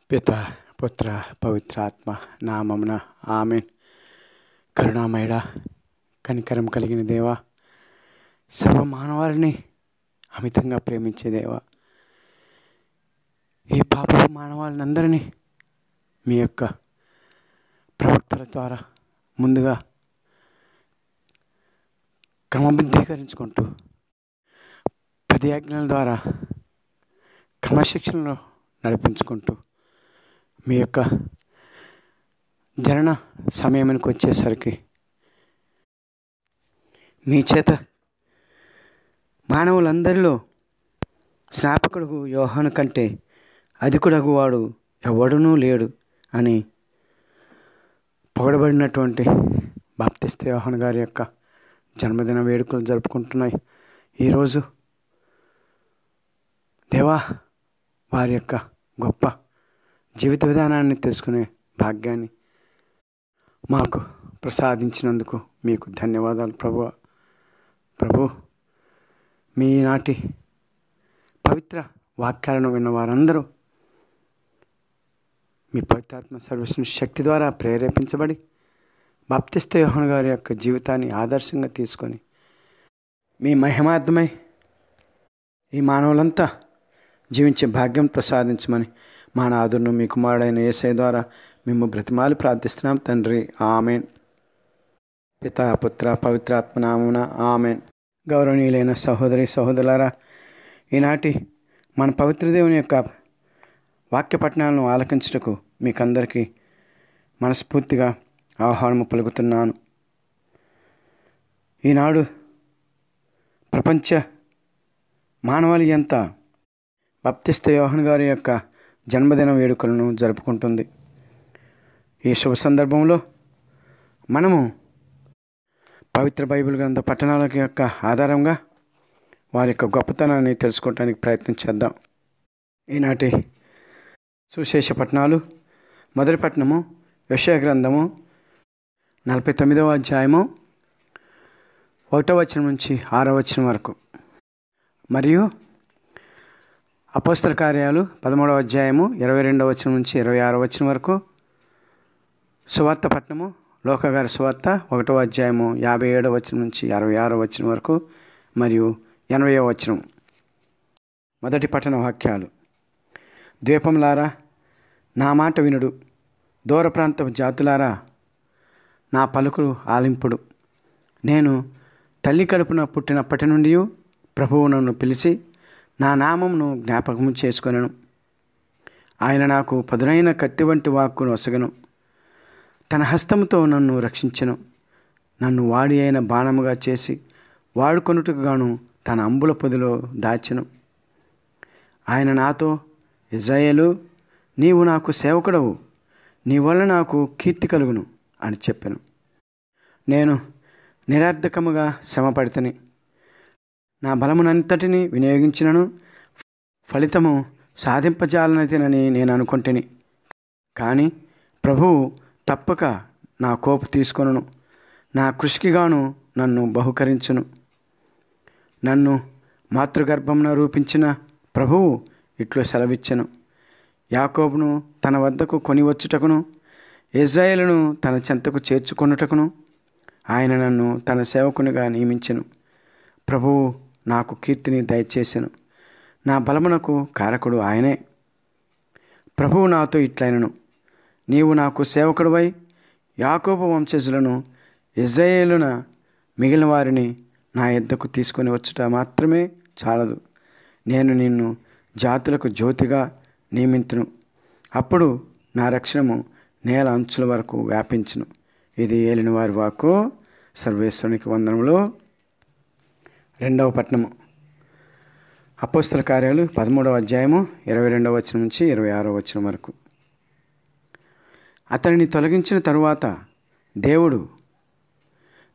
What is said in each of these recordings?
పిత పుత్ర పవిత్రాత్మ నామమున ఆమెన్. కరుణామయుడ, కనికరం కలిగిన దేవ, సర్వ మానవాళిని అమితంగా ప్రేమించే దేవ, ఈ పాప మానవాళిని అందరినీ మీ యొక్క ప్రవక్తల ద్వారా ముందుగా క్రమబద్ధీకరించుకుంటూ 10 ఆజ్ఞల ద్వారా క్రమశిక్షణలో నడిపించుకుంటూ మీ యొక్క జనన సమయానికి వచ్చేసరికి మీ చేత మానవులందరిలో స్నాపకుడు యోహాను కంటే అధికుడగు వాడు ఎవడునూ లేడు అని పొగడబడినటువంటి బాప్తిస్మ యోహాను గారి యొక్క జన్మదిన వేడుకలు జరుపుకుంటున్నాయి. ఈరోజు దేవా, వారి యొక్క గొప్ప జీవిత విధానాన్ని తెలుసుకునే భాగ్యాన్ని మాకు ప్రసాదించినందుకు మీకు ధన్యవాదాలు ప్రభు. మీ నాటి పవిత్ర వాక్యాలను విన్న వారందరూ మీ పవిత్రాత్మ సర్వీస్ని శక్తి ద్వారా ప్రేరేపించబడి బాప్తిస్మ యోహాను గారి యొక్క జీవితాన్ని ఆదర్శంగా తీసుకొని మీ మహిమార్థమై ఈ మానవులంతా జీవించే భాగ్యం ప్రసాదించమని మా నాథును మీ కుమారుడైన యేసయ్య ద్వారా మేము బ్రతిమాలి ప్రార్థిస్తున్నాం తండ్రి, ఆమెన్. పిత పుత్ర పవిత్రాత్మ నామమున ఆమెన్. గౌరవనీయులైన సహోదరి సహోదరులారా, ఈనాటి మన పవిత్ర దేవుని యొక్క వాక్య పఠనాలను ఆలకించుటకు మీకందరికీ మనస్ఫూర్తిగా ఆహ్వానము పలుకుతున్నాను. ఈనాడు ప్రపంచ మానవాళి అంతా బాప్తిస్మ యోహాను గారి యొక్క జన్మదిన వేడుకలను జరుపుకుంటుంది. ఈ శుభ సందర్భంలో మనము పవిత్ర బైబిల్ గ్రంథ పట్టణాల యొక్క ఆధారంగా వారి యొక్క గొప్పతనాన్ని తెలుసుకోవడానికి ప్రయత్నం చేద్దాం. ఈనాటి సుశేష పట్టణాలు: మొదటి పట్టణము యెషయా గ్రంథము 49వ అధ్యాయము 1వ వచనం నుంచి 6వ వచనం వరకు, మరియు అపోస్తల కార్యాలు 13వ అధ్యాయము 22వ వచనం నుంచి 26వ వచనం వరకు, సువార్త పట్టణము లోకా గారి సువార్త 1వ అధ్యాయము 57వ వచనం నుంచి 66వ వచనం వరకు, మరియు 80వ వచనం. మొదటి పట్టణ వాక్యాలు: ద్వీపంలారా నా మాట వినుడు, దూర ప్రాంత జాతులారా నా పలుకులు ఆలింపుడు. నేను తల్లి కడుపున పుట్టినప్పటి నుండి ప్రభువు నన్ను పిలిచి నా నామమును జ్ఞాపకము చేసుకొనెను. ఆయన నాకు పదునైన కత్తి వంటి వాక్కును ఒసగను. తన హస్తముతో నన్ను రక్షించెను. నన్ను వాడి అయిన బాణముగా చేసి వాడుకొనుటకు గాను తన అంబుల పొదిలో దాచెను. ఆయన నాతో, ఇజ్రాయేలు, నీవు నాకు సేవకుడవు, నీ వల్ల నాకు కీర్తి కలుగును అని చెప్పెను. నేను నిరర్ధకముగా శ్రమపడితిని, నా బలమునంతటిని వినియోగించినను ఫలితము సాధింపజాలనతినని నేను అనుకొంటిని. కానీ ప్రభువు తప్పక నా కోపు తీసుకొనును, నా కృషికిగాను నన్ను బహుకరించును. నన్ను మాతృగర్భమున రూపించిన ప్రభువు ఇట్లు సెలవిచ్చెను: యాకోబును తన వద్దకు కొనివచ్చుటకును, ఇజ్రాయేలును తన చెంతకు చేర్చుకొనుటకును ఆయన నన్ను తన సేవకునిగా నియమించెను. ప్రభువు నాకు కీర్తిని దయచేసెను, నా బలమునకు కారకుడు ఆయనే. ప్రభువు నాతో ఇట్లైనను: నీవు నాకు సేవకుడివై యాకోబు వంశజులను, ఇజ్రాయేలున మిగిలిన వారిని నా యొద్దకు తీసుకొని వచ్చుట మాత్రమే చాలదు, నేను నిన్ను జాతులకు జ్యోతిగా నియమింతును. అప్పుడు నా రక్షణము నేల అంచుల వరకు వ్యాపించును. ఇది ఏలిన వారి వాక్కు. సర్వేశ్వరునికి వందనములు. రెండవ పట్టణము అపోస్తల కార్యాలు 13వ అధ్యాయము 22వ వచనం నుంచి 26వ వచనం వరకు. అతనిని తొలగించిన తరువాత దేవుడు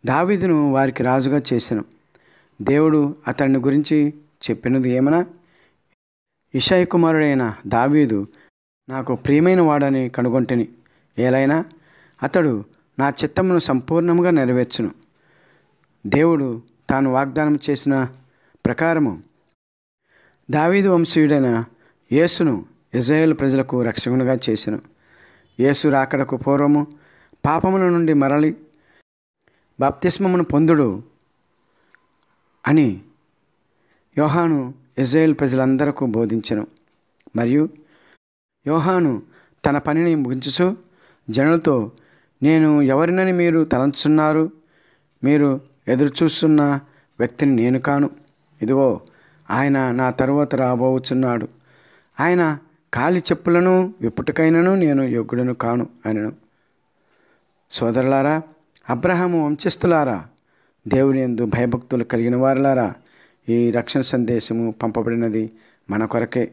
దావీదును వారికి రాజుగా చేసెను. దేవుడు అతని గురించి చెప్పినది ఏమనా, ఇషయి కుమారుడైన దావీదు నాకు ప్రియమైన వాడని కనుగొంటిని. ఏలైనా అతడు నా చిత్తమును సంపూర్ణంగా నెరవేర్చును. దేవుడు తాను వాగ్దానం చేసిన ప్రకారము దావీదు వంశీయుడైన యేసును ఇశ్రాయేలు ప్రజలకు రక్షకునిగా చేసెను. యేసు రాకడకు పూర్వము పాపముల నుండి మరలి బాప్తిస్మమును పొందుడు అని యోహాను ఇశ్రాయేలు ప్రజలందరకు బోధించెను. మరియు యోహాను తన పనిని ముగించుచు జనులతో, నేను ఎవరినని మీరు తలంచున్నారు? మీరు ఎదురుచూస్తున్న వ్యక్తిని నేను కాను. ఇదిగో, ఆయన నా తరువాత రాబోచున్నాడు. ఆయన కాలి చెప్పులను విప్పుటకైనను నేను యోగ్యుడను కాను అనెను. సోదరులారా, అబ్రహాము వంశస్థులారా, దేవుని యందు భయభక్తులు కలిగిన వారులారా, ఈ రక్షణ సందేశము పంపబడినది మన కొరకే.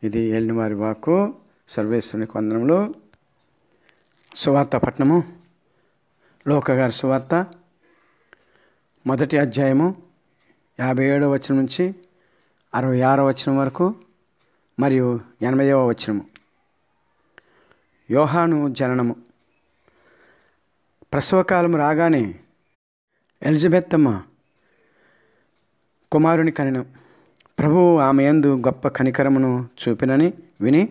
ఇది ఏలిన వారి వాక్కు. సర్వేశ్వరునికి వందనములు. సువార్త పట్టణము, లోకగారి సువార్త 1వ అధ్యాయము 57వ వచనం నుంచి 66వ వచనం వరకు మరియు 80వ వచనము. యోహాను జననము. ప్రసవకాలము రాగానే ఎలిజబెత్తమ్మ కుమారుని కనెను. ప్రభువు ఆమె యందు గొప్ప కనికరమును చూపినని విని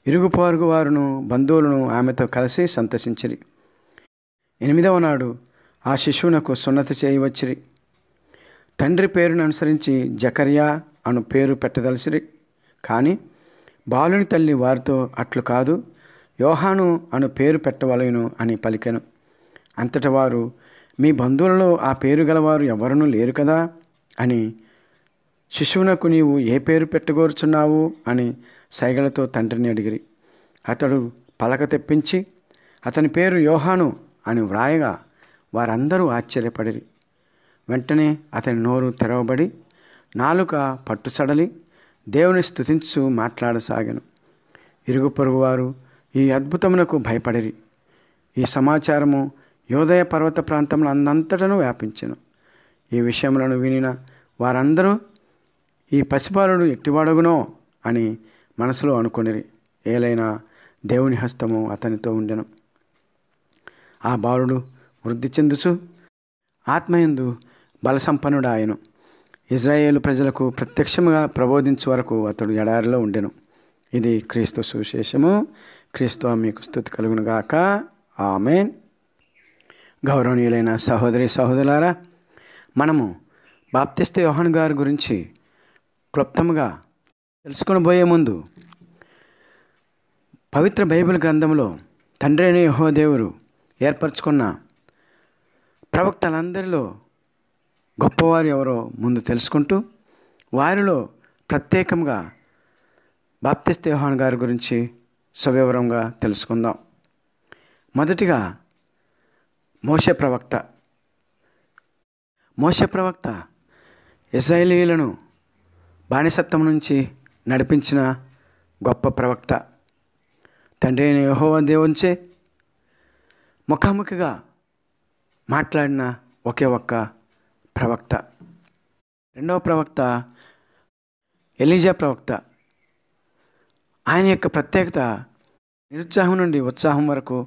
ఇరుగు పొరుగు వారును బంధువులను ఆమెతో కలిసి సంతసించిరి. 8వ నాడు ఆ శిశువునకు సున్నతి చేయవచ్చిరి. తండ్రి పేరును అనుసరించి జకర్యా అను పేరు పెట్టదలసిరి. కానీ బాలుని తల్లి వారితో, అట్లు కాదు, యోహాను అను పేరు పెట్టవలెను అని పలికెను. అంతటా వారు, మీ బంధువులలో ఆ పేరు గలవారు ఎవరునూ లేరు కదా అని, శిశువునకు నీవు ఏ పేరు పెట్టగోరుచున్నావు అని సైగలతో తండ్రిని అడిగిరి. అతడు పలక తెప్పించి అతని పేరు యోహాను అని వ్రాయగా వారందరూ ఆశ్చర్యపడిరి. వెంటనే అతని నోరు తెరవబడి నాలుక పట్టుసడలి దేవుని స్తుతించు మాట్లాడసాగాను. ఇరుగు పొరుగు వారు ఈ అద్భుతమునకు భయపడిరి. ఈ సమాచారము యోదయ పర్వత ప్రాంతంలో అందంతటను వ్యాపించెను. ఈ విషయములను వినిన వారందరూ, ఈ పసిబాలుడు ఎట్టివాడగునో అని మనసులో అనుకొనిరి. ఏలైనా దేవుని హస్తము అతనితో ఉండెను. ఆ బాలుడు వృద్ధి చెందుచు ఆత్మయందు బలసంపన్నుడాయెను. ఇజ్రాయేలు ప్రజలకు ప్రత్యక్షముగా ప్రబోధించు వరకు అతడు ఎడారిలో ఉండెను. ఇది క్రీస్తు సువిశేషము. క్రీస్తు మీకు స్తుతి కలుగునుగాక. ఆమేన్. గౌరవనీయులైన సహోదరి సహోదరులారా, మనము బాప్తిస్త యోహాను గారి గురించి క్లుప్తంగా తెలుసుకొని పోయే ముందు, పవిత్ర బైబిల్ గ్రంథంలో తండ్రి అయిన యెహోవా దేవుడు ఏర్పరచుకున్న ప్రవక్తలందరిలో గొప్పవారు ఎవరో ముందు తెలుసుకుంటూ, వారిలో ప్రత్యేకంగా బాప్తిస్త యోహాను గారి గురించి సవివరంగా తెలుసుకుందాం. మొదటిగా మోషే ప్రవక్త. మోషే ప్రవక్త ఇశ్రాయేలీయులను బానిసత్వం నుంచి నడిపించిన గొప్ప ప్రవక్త. తండ్రి అయిన యెహోవా దేవునిచే ముఖాముఖిగా మాట్లాడిన ఒకే ఒక్క ప్రవక్త. రెండవ ప్రవక్త ఎలీజా ప్రవక్త. ఆయన యొక్క ప్రత్యేకత నిరుత్సాహం నుండి ఉత్సాహం వరకు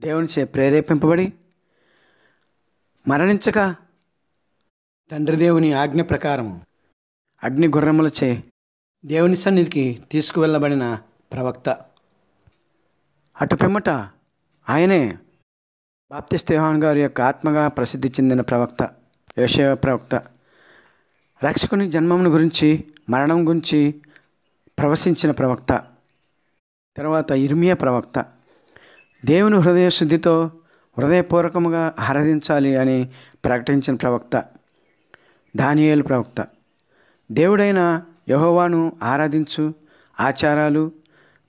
దేవునిచే ప్రేరేపింపబడి మరణించక తండ్రి దేవుని ఆజ్ఞ ప్రకారం అగ్ని గుర్రములచే దేవుని సన్నిధికి తీసుకువెళ్ళబడిన ప్రవక్త. అటు పిమ్మట ఆయనే బాప్తిస్త యోహాను గారి యొక్క ఆత్మగా ప్రసిద్ధి చెందిన ప్రవక్త, యోషేయ ప్రవక్త. రక్షకుని జన్మమును గురించి, మరణం గురించి ప్రవశించిన ప్రవక్త. తర్వాత ఇర్మియా ప్రవక్త. దేవుని హృదయ శుద్ధితో హృదయపూర్వకముగా ఆరాధించాలి అని ప్రకటించిన ప్రవక్త. దానియేలు ప్రవక్త. దేవుడైన యెహోవాను ఆరాధించు ఆచారాలు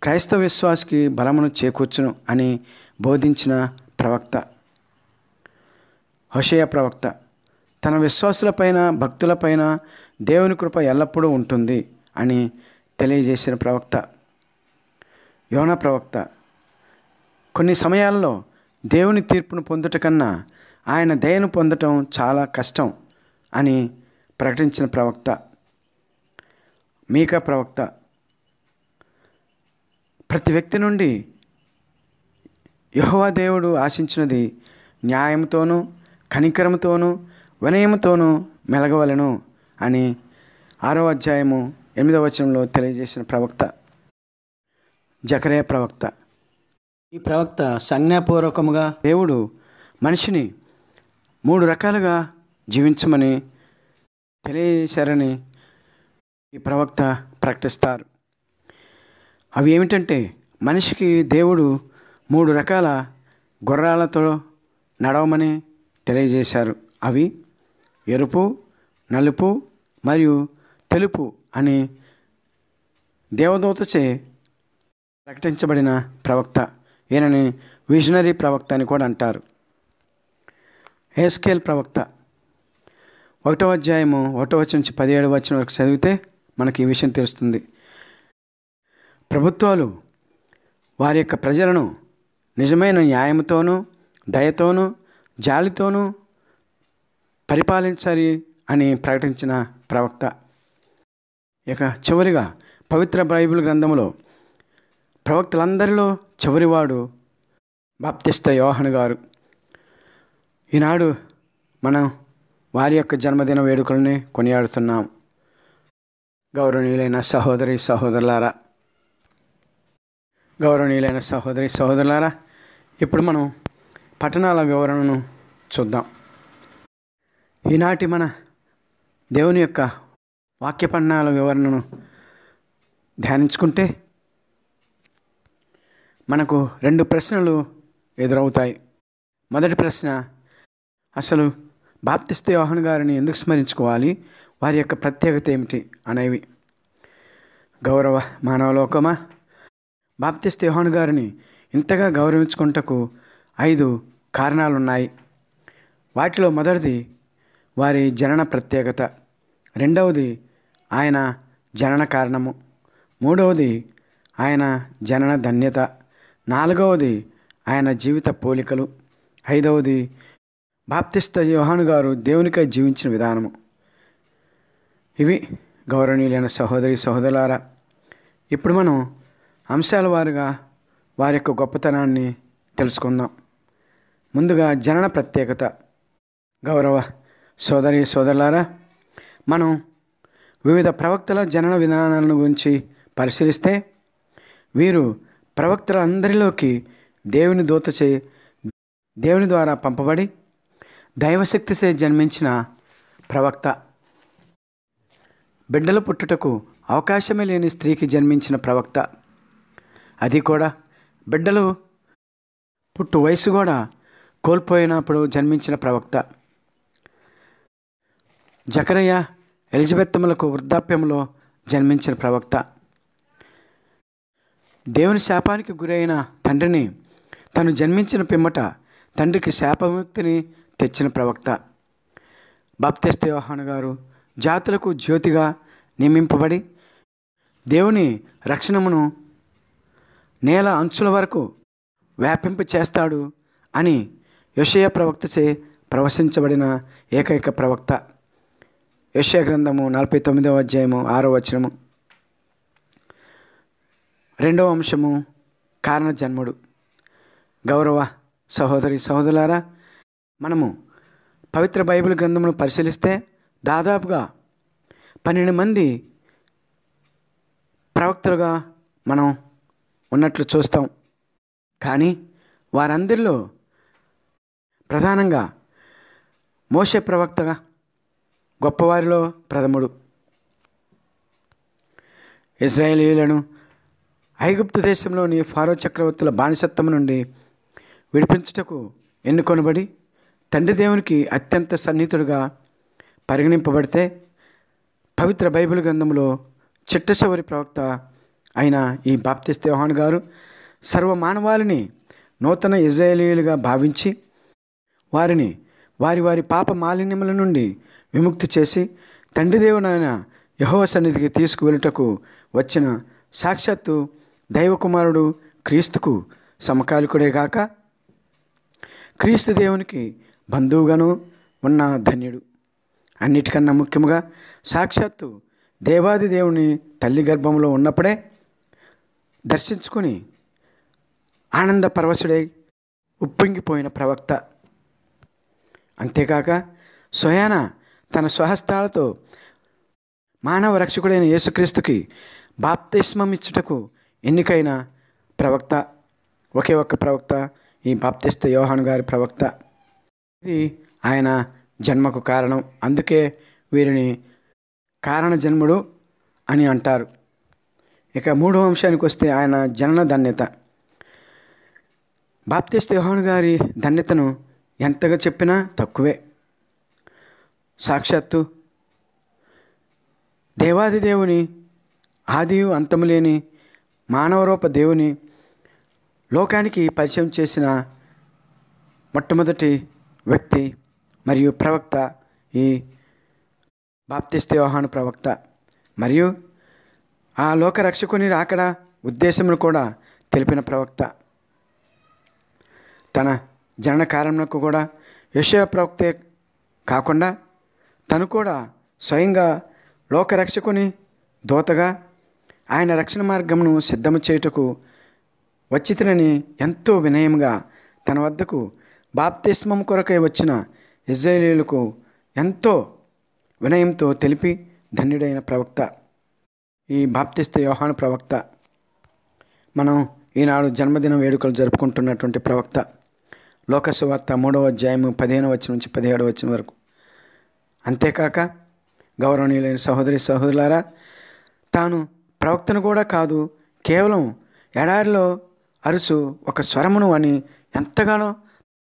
క్రైస్తవ విశ్వాసికి బలమును చేకూర్చును అని బోధించిన ప్రవక్త. హోషేయ ప్రవక్త. తన విశ్వాసులపైన, భక్తులపైన దేవుని కృప ఎల్లప్పుడూ ఉంటుంది అని తెలియజేసిన ప్రవక్త. యోనా ప్రవక్త. కొన్ని సమయాల్లో దేవుని తీర్పును పొందుట కన్నా ఆయన దయను పొందటం చాలా కష్టం అని ప్రకటించిన ప్రవక్త. మీకా ప్రవక్త. ప్రతి వ్యక్తి నుండి యెహోవా దేవుడు ఆశించినది న్యాయంతోనూ, కనికరముతోనూ, వినయముతోనూ మెలగవలెను అని 6వ అధ్యాయము 8వ వచనంలో తెలియజేసిన ప్రవక్త. జకర్యా ప్రవక్త. ఈ ప్రవక్త సంజ్ఞాపూర్వకముగా దేవుడు మనిషిని 3 రకాలుగా జీవించమని తెలియజేశారని ఈ ప్రవక్త ప్రకటిస్తారు. అవి ఏమిటంటే, మనిషికి దేవుడు 3 రకాల గుర్రాలతో నడవమని తెలియజేశారు. అవి ఎరుపు, నలుపు మరియు తెలుపు అని దేవదూతచే ప్రకటించబడిన ప్రవక్త. ఈయనని విజనరీ ప్రవక్త అని కూడా అంటారు. హెస్కేల్ ప్రవక్త 1వ అధ్యాయము 1వ వచనం నుంచి 17వ వచనం వరకు చదివితే మనకి ఈ విషయం తెలుస్తుంది. ప్రభుత్వాలు వారి యొక్క ప్రజలను నిజమైన న్యాయంతోనూ దయతోనూ జాలితోనూ పరిపాలించాలి అని ప్రకటించిన ప్రవక్త. ఇక చివరిగా పవిత్ర బైబిల్ గ్రంథంలో ప్రవక్తలందరిలో చివరివాడు బాప్తిస్త యోహాను గారు. ఈనాడు మనం వారి యొక్క జన్మదిన వేడుకల్ని కొనియాడుతున్నాం. గౌరవనీయులైన సహోదరి సహోదరులారా, ఇప్పుడు మనం పట్టణాల వివరణను చూద్దాం. ఈనాటి మన దేవుని యొక్క వాక్య పట్టణాల వివరణను ధ్యానించుకుంటే మనకు 2 ప్రశ్నలు ఎదురవుతాయి. మొదటి ప్రశ్న, అసలు బాప్తిస్త యోహాను గారిని ఎందుకు స్మరించుకోవాలి, వారి యొక్క ప్రత్యేకత ఏమిటి అనేవి. గౌరవ మానవలోకమా, బాప్తిస్త యోహాను గారిని ఇంతగా గౌరవించుకుంటకు 5 కారణాలున్నాయి. వాటిలో మొదటిది వారి జనన ప్రత్యేకత, రెండవది ఆయన జనన కారణము, మూడవది ఆయన జనన ధన్యత, నాలుగవది ఆయన జీవిత పోలికలు, ఐదవది బాప్తిస్త యోహాను గారు దేవునికై జీవించిన విధానము. ఇవి గౌరవనీయులైన సహోదరులారా, ఇప్పుడు మనం అంశాల వారుగా వారి యొక్క గొప్పతనాన్ని తెలుసుకుందాం. ముందుగా జనన ప్రత్యేకత. గౌరవ సోదరులారా, మనం వివిధ ప్రవక్తల జనన విధానాలను గురించి పరిశీలిస్తే, వీరు ప్రవక్తలందరిలోకి దేవుని ద్వారా పంపబడి దైవశక్తిచే జన్మించిన ప్రవక్త. బిడ్డలు పుట్టుటకు అవకాశమే లేని స్త్రీకి జన్మించిన ప్రవక్త. అది కూడా బిడ్డలు పుట్టు వయసు కూడా కోల్పోయినప్పుడు జన్మించిన ప్రవక్త. జకర్య ఎలిజబెత్తములకు వృద్ధాప్యంలో జన్మించిన ప్రవక్త. దేవుని శాపానికి గురైన తండ్రిని తను జన్మించిన పిమ్మట తండ్రికి శాపముక్తిని తెచ్చిన ప్రవక్త. బాప్తిస్త యోహాను గారు జాతులకు జ్యోతిగా నియమింపబడి దేవుని రక్షణమును నేల అంచుల వరకు వ్యాపింప చేస్తాడు అని యెషయా ప్రవక్తచే ప్రవచించబడిన ఏకైక ప్రవక్త. యెషయా గ్రంథము 49వ అధ్యాయము 6వ వచనము. రెండవ అంశము కారణ జన్ముడు. గౌరవ సహోదరులారా, మనము పవిత్ర బైబిల్ గ్రంథమును పరిశీలిస్తే దాదాపుగా 12 మంది ప్రవక్తలుగా మనం ఉన్నట్లు చూస్తాం. కానీ వారందరిలో ప్రధానంగా మోషే ప్రవక్తగా గొప్పవారిలో ప్రథముడు. ఇశ్రాయేలీయులను ఐగుప్తు దేశంలోని ఫారో చక్రవర్తుల బానిసత్వం నుండి విడిపించుటకు ఎన్నుకొనబడి తండ్రి దేవునికి అత్యంత సన్నిహితుడుగా పరిగణింపబడితే, పవిత్ర బైబిల్ గ్రంథంలో చిట్టచివరి ప్రవక్త అయిన ఈ బాప్తిస్త యోహాను గారు సర్వమానవాళిని నూతన ఇశ్రాయేలీయులుగా భావించి వారిని వారి పాప మాలిన్యముల నుండి విముక్తి చేసి తండ్రి దేవుడైన యెహోవా సన్నిధికి తీసుకువెళ్ళుటకు వచ్చిన సాక్షాత్తు దైవకుమారుడు క్రీస్తుకు సమకాలికుడే కాక క్రీస్తు దేవునికి బంధువుగాను ఉన్న ధన్యుడు. అన్నిటికన్నా ముఖ్యముగా సాక్షాత్తు దేవాది దేవుని తల్లి గర్భంలో ఉన్నప్పుడే దర్శించుకుని ఆనంద పరవశుడై ఉప్పొంగిపోయిన ప్రవక్త. అంతేకాక స్వయాన తన స్వహస్తాలతో మానవ రక్షకుడైన యేసుక్రీస్తుకి బాప్తిస్మం ఇచ్చుటకు ఎన్నికైన ప్రవక్త, ఒకే ఒక్క ప్రవక్త ఈ బాప్తిస్త యోహాను గారి ప్రవక్త. ఇది ఆయన జన్మకు కారణం. అందుకే వీరిని కారణ జన్ముడు అని అంటారు. ఇక మూడవ అంశానికి వస్తే ఆయన జనన ధన్యత. బాప్తిస్త యోహాను గారి ధన్యతను ఎంతగా చెప్పినా తక్కువే. సాక్షాత్తు దేవాది దేవుని, ఆదియు అంతము లేని మానవరూప దేవుని లోకానికి పరిచయం చేసిన మొట్టమొదటి వ్యక్తి మరియు ప్రవక్త ఈ బాప్తిస్త యోహాను ప్రవక్త. మరియు ఆ లోకరక్షకుని రాకడ ఉద్దేశమును కూడా తెలిపిన ప్రవక్త. తన జనన కారణకు కూడా యెషయా ప్రవక్తే కాకుండా తను కూడా స్వయంగా లోకరక్షకుని దూతగా ఆయన రక్షణ మార్గమును సిద్ధము చేయుటకు వచ్చితినని ఎంతో వినయంగా తన వద్దకు బాప్తిస్మం కొరకై వచ్చిన ఇశ్రాయేలీయులకు ఎంతో వినయంతో తెలిపి ధన్యుడైన ప్రవక్త ఈ బాప్తిస్త యోహాను ప్రవక్త. మనం ఈనాడు జన్మదిన వేడుకలు జరుపుకుంటున్నటువంటి ప్రవక్త. లోక సువార్త 3వ అధ్యాయము 15వ వచనం నుంచి 17వ వచనం వరకు. అంతేకాక గౌరవనీయులైన సహోదరి సహోదరులారా, తాను ప్రవక్తను కూడా కాదు, కేవలం ఎడారిలో అరుచు ఒక స్వరమును అని ఎంతగానో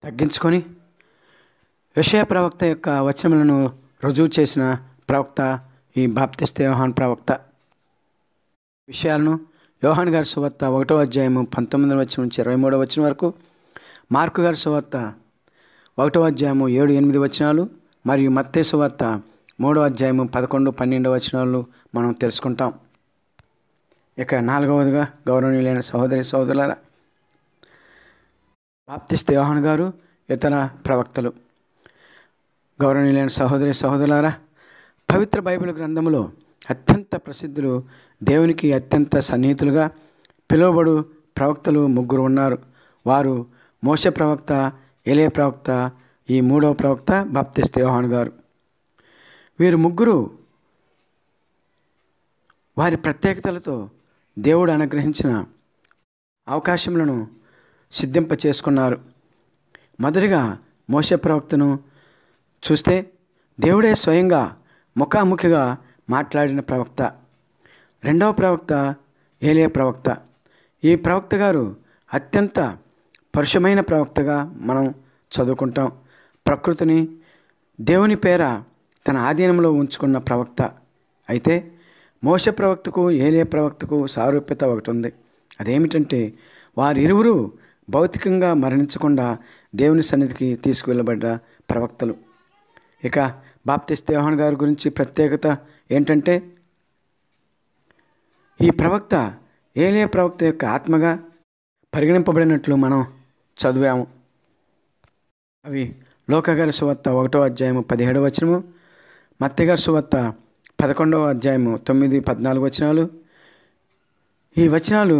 తగ్గించుకొని యెషయా ప్రవక్త యొక్క వచనములను రుజువు చేసిన ప్రవక్త ఈ బాప్తిస్త యోహాను ప్రవక్త. విషయాలను యోహాను గారి సువార్త 1వ అధ్యాయము 19వ వచనం నుంచి 23వ వచనం వరకు, మార్కు గారి సువార్త 1వ అధ్యాయము 7-8 వచనాలు మరియు మత్తయి సువార్త 3వ అధ్యాయము 11-12 వచనాలు మనం తెలుసుకుంటాం. ఇక 4వదిగా గౌరవనీయులైన సహోదరి సహోదరులారా, బాప్తిస్త యోహాను గారు ఇతర ప్రవక్తలు. గౌరవనీయులైన సహోదరి సహోదరులారా, పవిత్ర బైబిల్ గ్రంథములో అత్యంత ప్రసిద్ధులు, దేవునికి అత్యంత సన్నిహితులుగా పిలువబడు ప్రవక్తలు 3 ఉన్నారు. వారు మోషే ప్రవక్త, ఏలియా ప్రవక్త, ఈ 3వ ప్రవక్త బాప్తిస్త యోహాను గారు. వీరు 3 వారి ప్రత్యేకతలతో దేవుడు అనుగ్రహించిన అవకాశములను సిద్ధింప చేసుకున్నారు. మొదటిగా మోషే ప్రవక్తను చూస్తే దేవుడే స్వయంగా ముఖాముఖిగా మాట్లాడిన ప్రవక్త. 2వ ప్రవక్త ఏలియా ప్రవక్త. ఈ ప్రవక్త గారు అత్యంత పరుషమైన ప్రవక్తగా మనం చదువుకుంటాం. ప్రకృతిని దేవుని పేర తన ఆధీనంలో ఉంచుకున్న ప్రవక్త. అయితే మోషే ప్రవక్తకు ఏలియా ప్రవక్తకు సారూప్యత ఒకటి ఉంది. అదేమిటంటే వారిరువురు భౌతికంగా మరణించకుండా దేవుని సన్నిధికి తీసుకువెళ్ళబడ్డ ప్రవక్తలు. ఇక బాప్తిస్త యోహాను గారి గురించి ప్రత్యేకత ఏంటంటే ఈ ప్రవక్త ఏలియా ప్రవక్త యొక్క ఆత్మగా పరిగణింపబడినట్లు మనం చదివాము. అవి లోకా గారి సువార్త 1వ అధ్యాయము 17వ వచనము, మత్తయి గారి సువార్త 11వ అధ్యాయము 9-14 వచనాలు. ఈ వచనాలు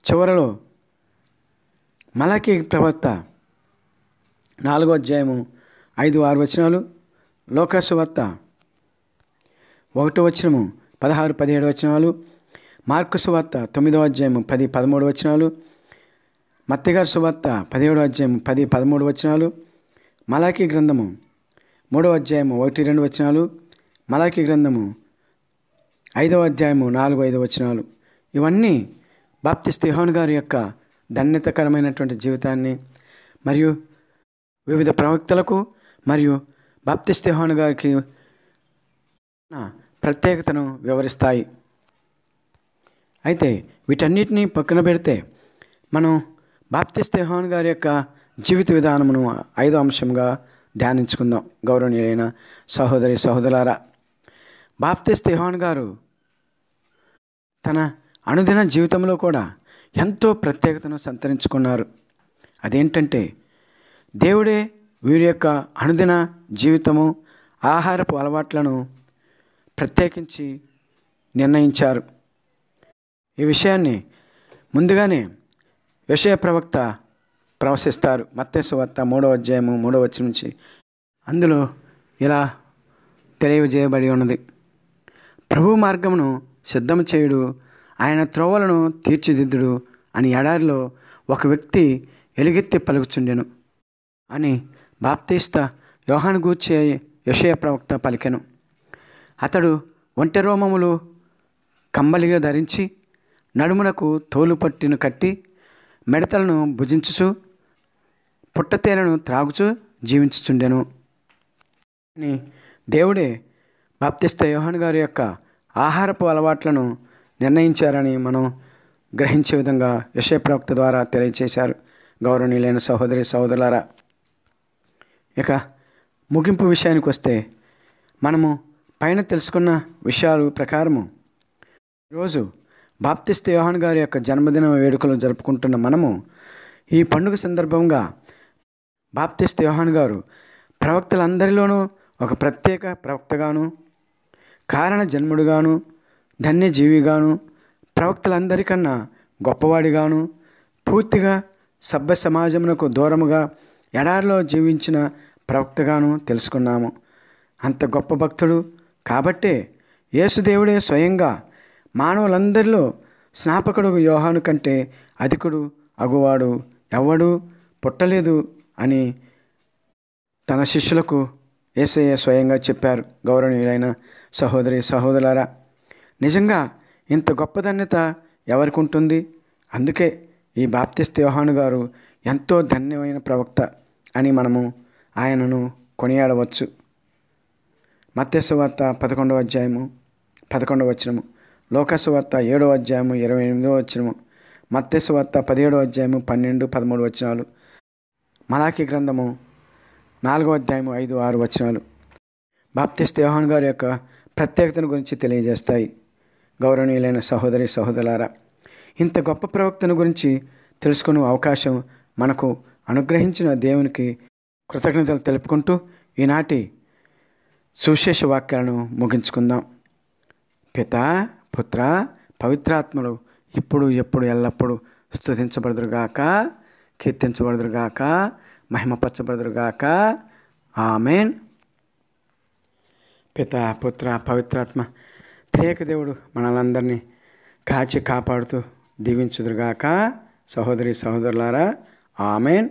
చివరలో మలాకీ ప్రవక్త 4వ అధ్యాయము 5-6 వచనాలు, లోకా సువార్త 1వ వచనము 16-17 వచనాలు, మార్కు సువార్త 9వ అధ్యాయము 10-13 వచనాలు, మత్తయి గారి సువార్త 17వ అధ్యాయము 10-13 వచనాలు, మలాకీ గ్రంథము 3వ అధ్యాయము 1-2 వచనాలు, మలాకీ గ్రంథము 5వ అధ్యాయము 4-5 వచనాలు. ఇవన్నీ బాప్తిస్త యోహాను గారి యొక్క ధన్యతకరమైనటువంటి జీవితాన్ని మరియు వివిధ ప్రవక్తలకు మరియు బాప్తిస్త యోహాను గారికి ప్రత్యేకతను వివరిస్తాయి. అయితే వీటన్నిటినీ పక్కన పెడితే మనం బాప్తిస్త యోహాను గారి యొక్క జీవిత విధానమును 5వ అంశంగా ధ్యానించుకుందాం. గౌరవనీయులైన సహోదరి సహోదరులారా, బాప్తిస్త యోహాను గారు తన అనుదిన జీవితంలో కూడా ఎంతో ప్రత్యేకతను సంతరించుకున్నారు. అదేంటంటే దేవుడే వీరి యొక్క అనుదిన జీవితము, ఆహారపు అలవాట్లను ప్రత్యేకించి నిర్ణయించారు. ఈ విషయాన్ని ముందుగానే యెషయా ప్రవక్త ప్రవశిస్తారు. మత్తయి సువార్త 3వ అధ్యాయము 3వ వచనం నుంచి. అందులో ఇలా తెలియజేయబడి ఉన్నది: ప్రభు మార్గమును సిద్ధం చేయుడు, ఆయన త్రోవలను తీర్చిదిద్దుడు, అని ఎడారిలో ఒక వ్యక్తి ఎలుగెత్తి పలుకుచుండెను అని బాప్తిస్తా యోహాను గూర్చి యెషయా ప్రవక్త పలికెను. అతడు ఒంటె రోమములు కంబలిగా ధరించి నడుమునకు తోలు పట్టిను కట్టి మిడతలను భుజించుచు పుట్టతేలను త్రాగుచు జీవించుచుండెను అని దేవుడే బాప్తిస్తా యోహాను గారి యొక్క ఆహారపు అలవాట్లను నిర్ణయించారని మనం గ్రహించే విధంగా యెషయా ప్రవక్త ద్వారా తెలియచేశారు. గౌరవనీయులైన సహోదరి సహోదరులారా, ఇక ముగింపు విషయానికి వస్తే మనము పైన తెలుసుకున్న విషయాలు ప్రకారము ఈరోజు బాప్తిస్తా యోహాను గారి యొక్క జన్మదిన వేడుకలు జరుపుకుంటున్న మనము ఈ పండుగ సందర్భంగా బాప్తిస్తా యోహాను గారు ప్రవక్తలందరిలోనూ ఒక ప్రత్యేక ప్రవక్తగాను, కారణ జన్ముడుగాను, ధన్యజీవిగాను, ప్రవక్తలందరికన్నా గొప్పవాడిగాను, పూర్తిగా సభ్య సమాజమునకు దూరముగా ఎడారిలో జీవించిన ప్రవక్తగాను తెలుసుకున్నాము. అంత గొప్ప భక్తుడు కాబట్టే యేసుదేవుడే స్వయంగా మానవులందరిలో స్నాపకుడు యోహాను కంటే అధికుడు అగువాడు ఎవ్వడు పుట్టలేదు అని తన శిష్యులకు యేసయ్య స్వయంగా చెప్పారు. గౌరవనీయులైన సహోదరి సహోదరులారా, నిజంగా ఇంత గొప్ప ధన్యత ఎవరికి ఉంటుంది? అందుకే ఈ బాప్తిస్తా యోహాను గారు ఎంతో ధన్యమైన ప్రవక్త అని మనము ఆయనను కొనియాడవచ్చు. మత్తయి సువార్త 11వ అధ్యాయము 11వ వచనము, లూకా సువార్త 7వ అధ్యాయము 28వ వచనము, మత్తయి సువార్త 17వ అధ్యాయము 12, 13 వచనాలు, మలాకీ గ్రంథము 4వ అధ్యాయము 5, 6 వచనాలు బాప్తిస్తా యోహాను గారి యొక్క ప్రత్యేకతను గురించి తెలియజేస్తాయి. గౌరవనీయులైన సహోదరి సహోదరులారా, ఇంత గొప్ప ప్రవక్తను గురించి తెలుసుకునే అవకాశం మనకు అనుగ్రహించిన దేవునికి కృతజ్ఞతలు తెలుపుకుంటూ ఈనాటి సువిశేష వాక్యాలను ముగించుకుందాం. పితా, పుత్ర, పవిత్రాత్మలు ఇప్పుడు ఎప్పుడు ఎల్లప్పుడూ స్తుతించబడుదురుగాక, కీర్తించబడుదురుగాక, మహిమపరచబడుదురుగాక. ఆమేన్. పితా, పుత్ర, పవిత్రాత్మ త్రియేక దేవుడు మనలందరినీ కాచి కాపాడుతూ దీవించుదురుగాక. సహోదరి సహోదరులారా, ఆమేన్.